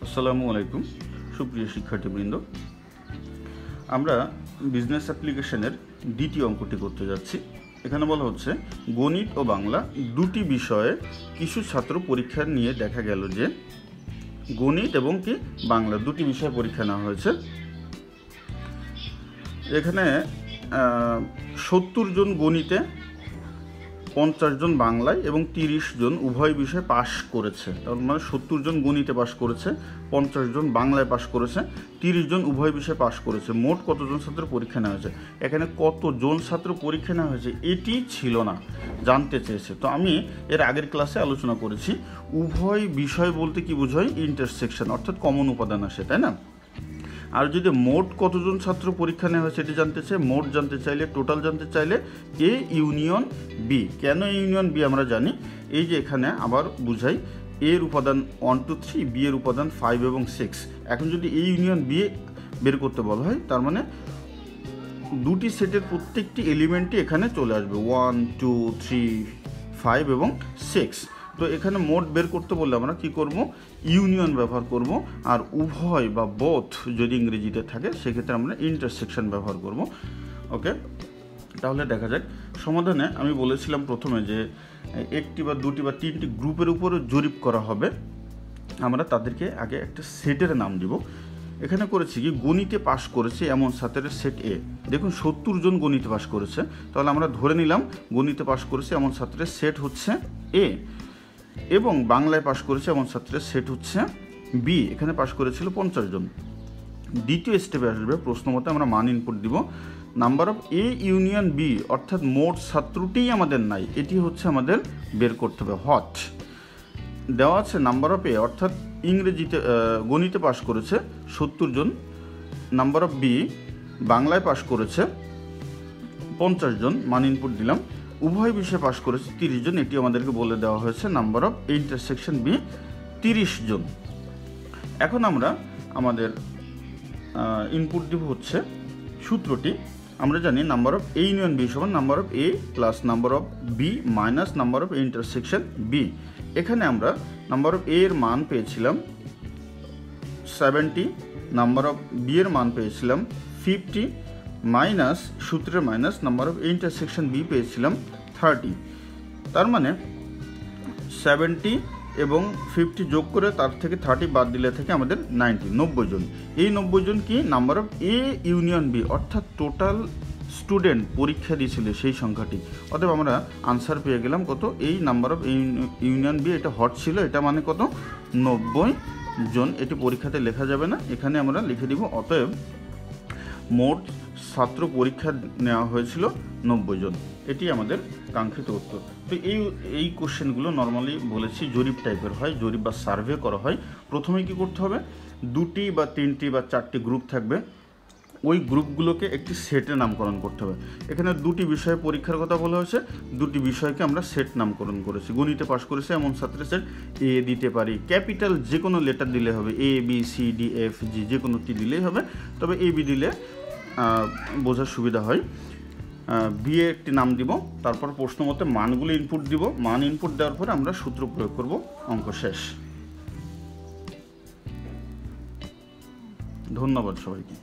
আসসালামু আলাইকুম সুপ্রিয় শিক্ষার্থীবৃন্দ, আমরা বিজনেস অ্যাপ্লিকেশনের দ্বিতীয় অঙ্কটি করতে যাচ্ছি। এখানে বলা হচ্ছে গণিত ও বাংলা দুটি বিষয়ে কিছু ছাত্র পরীক্ষা নিয়ে দেখা গেল যে গণিত এবং বাংলা দুটি বিষয়ে পরীক্ষা নেওয়া হয়েছে। এখানে 70 জন গণিতে, 50 জন বাংলায় এবং 30 জন উভয় বিষয়ে পাশ করেছে। তার মানে 70 জন গণিতে পাশ করেছে, 50 জন বাংলায় পাশ করেছে, 30 জন উভয় বিষয়ে পাশ করেছে। মোট কতজন ছাত্র পরীক্ষা নেওয়া হয়েছে? এখানে কতজন ছাত্র পরীক্ষা নেওয়া হয়েছে এটি ছিল না, জানতে চেয়েছে। তো আমি এর আগের ক্লাসে আলোচনা করেছি উভয় বিষয় বলতে কি বোঝায়, ইন্টারসেকশন অর্থাৎ কমন উপাদান আসে, তাই না? আর যদি মোট কতজন ছাত্র পরীক্ষা নেওয়া হয়েছে এটি জানতে চাই, মোট জানতে চাইলে, টোটাল জানতে চাইলে এ ইউনিয়ন বি। কেন ইউনিয়ন বি আমরা জানি, এই যে এখানে আবার বুঝাই, এর উপাদান 1 2 3, বি এর উপাদান 5 এবং 6। এখন যদি এ ইউনিয়ন বি বের করতে বলা হয়, তার মানে দুটি সেটের প্রত্যেকটি এলিমেন্টই এখানে চলে আসবে, 1 2 3 5 এবং 6। তো এখানে মোট বের করতে বললে আমরা কি করব, ইউনিয়ন ব্যবহার করব। আর উভয় বা বোথ যদি ইংরেজিতে থাকে সেক্ষেত্রে আমরা ইন্টারসেকশন ব্যবহার করব। ওকে, তাহলে দেখা যাক সমাধানে। আমি বলেছিলাম প্রথমে যে একটি বা দুটি বা তিনটি গ্রুপের উপরে জরিপ করা হবে, আমরা তাদেরকে আগে একটা সেটের নাম দিব। এখানে করেছি কি, গণিতে পাশ করেছে এমন ছাত্রের সেট এ। দেখুন 70 জন গণিতে পাশ করেছে, তাহলে আমরা ধরে নিলাম গণিতে পাশ করেছে এমন ছাত্রের সেট হচ্ছে এ, এবং বাংলায় পাশ করেছে এমন ছাত্রের সেট হচ্ছে বি। এখানে পাশ করেছিল 50 জন। দ্বিতীয় স্টেপে আসবে, প্রশ্ন মতে আমরা মান ইনপুট দিব। Number of A union B, অর্থাৎ মোট ছাত্রটিই আমাদের নাই, এটি হচ্ছে আমাদের বের করতে হবে। হট দেওয়া আছে নাম্বার অফ এ, অর্থাৎ ইংরেজিতে গণিতে পাশ করেছে 70 জন, নাম্বার অফ বি বাংলায় পাশ করেছে 50 জন, মান ইনপুট দিলাম। উভয় বিষয়ে পাশ করেছে 30 জন, এটি আমাদেরকে বলে দেওয়া হয়েছে নাম্বার অফ ইন্টারসেকশন বি 30 জন। এখন আমরা আমাদের ইনপুট দিব হচ্ছে সূত্রটি। আমরা জানি number of A union B সমান number of A plus number of B minus number of intersection B. এখানে আমরা নাম্বার অফ এ এর মান পেয়েছিলাম 70, নাম্বার অফ বি এর মান পেয়েছিলাম 50, মাইনাস সূত্রের minus number of intersection B পেয়েছিলাম 30। তার মানে 70 এবং 50 যোগ করে তার থেকে 30 বাদ দিলে থেকে আমাদের 90 জন। এই 90 জন কি number of A union B, অর্থাৎ টোটাল স্টুডেন্ট পরীক্ষা দিয়েছিল সেই সংখ্যাটি। অতএব আমরা আনসার পেয়ে গেলাম কত, এই নাম্বার অফ ইউনিয়ন বি, এটা হট ছিল, এটা মানে কত 90 জন। এটি পরীক্ষাতে লেখা যাবে না, এখানে আমরা লিখে দিব। অতএব মোট ছাত্র পরীক্ষা নেওয়া হয়েছিল 90 জন, এটি আমাদের কাঙ্ক্ষিত উত্তর। তো এই কোশ্চেনগুলো নর্মালি বলেছি জরিপ টাইপের হয়, জরিপ বা সার্ভে করা হয়। প্রথমে কি করতে হবে, দুটি বা তিনটি বা চারটি গ্রুপ থাকবে, ওই গ্রুপগুলোকে একটি সেটে নামকরণ করতে হবে। এখানে দুটি বিষয়ে পরীক্ষার কথা বলা হয়েছে, দুটি বিষয়কে আমরা সেট নামকরণ করেছি। গণিতে পাশ করেছে এমন ছাত্রের সেট এ দিতে পারি, ক্যাপিটাল যে কোনো লেটার দিলে হবে, A B C D F G, যে কোনোটি দিলেই হবে, তবে এ বি দিলে বোঝার সুবিধা হয়। বি এ একটি নাম দিব, তারপর প্রশ্ন মতে মানগুলো ইনপুট দিব। মান ইনপুট দেওয়ার পরে আমরা সূত্র প্রয়োগ করব, অঙ্ক শেষ। ধন্যবাদ সবাইকে।